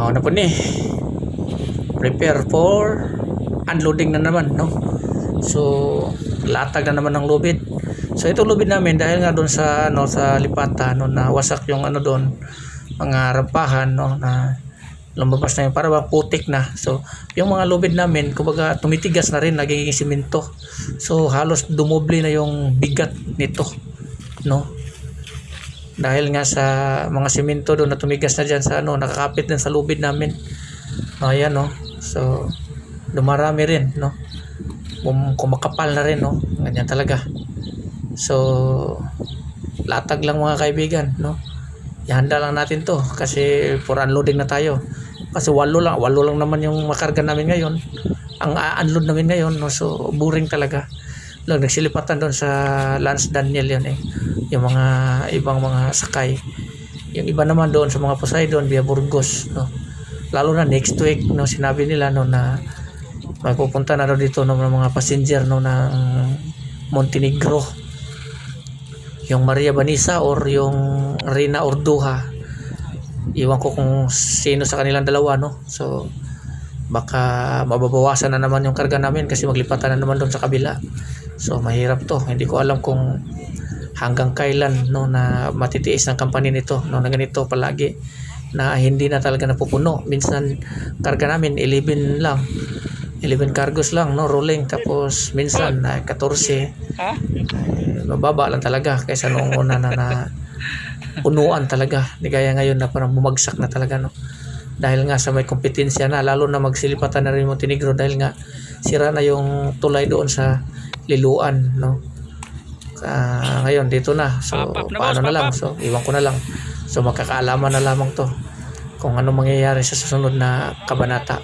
na po ni. Prepare for unloading na naman, no? So, latag na naman ng lubid. So, ito lubid namin dahil nga doon sa sa lipatan, no, na wasak yung doon, mga rampahan, no, na lumabas na yun, para bang putik na. So, yung mga lubid namin, kumbaga tumitigas na rin, nagiging simento. So, halos dumoble na yung bigat nito, no? Dahil nga sa mga simento doon na tumigas na dyan sa nakakapit din sa lubid namin. Ayan, no? So, dumarami rin, no? Kumakapal na rin, no? Ganyan talaga. So, latag lang mga kaibigan, no? Ihanda lang natin to kasi for unloading na tayo. Kasi walo lang naman yung makarga namin ngayon. Ang unload namin ngayon, no? So, boring talaga. Lang nagsilipatan doon sa Lance Daniel yan eh. Yung mga ibang mga sakay. Yung iba naman doon sa mga Poseidon via Burgos, no? Lalo na next week, no, sinabi nila no na magpupunta na daw dito ng mga passenger no ng Montenegro. Yung Maria Vanessa or yung Rina Orduha. Iwan ko kung sino sa kanilang dalawa, no. So baka mababawasan na naman yung karga namin kasi maglipatan na naman doon sa kabila. So mahirap to. Hindi ko alam kung hanggang kailan no na matitiis ng company nito no na ganito palagi na hindi na talaga napupuno. Minsan karga namin 11 lang, 11 cargos lang no rolling, tapos minsan 14 mababa lang talaga kaysa noong una na punuan talaga, di gaya ngayon na parang bumagsak na talaga, no, dahil nga sa may kompetensya na, lalo na magsilipatan na rin Montenegro dahil nga sira na yung tulay doon sa Liluan, no. Ngayon dito na, so paano na lang, so iwan ko na lang, so makakaalaman na lamang to kung ano mangyayari sa susunod na kabanata.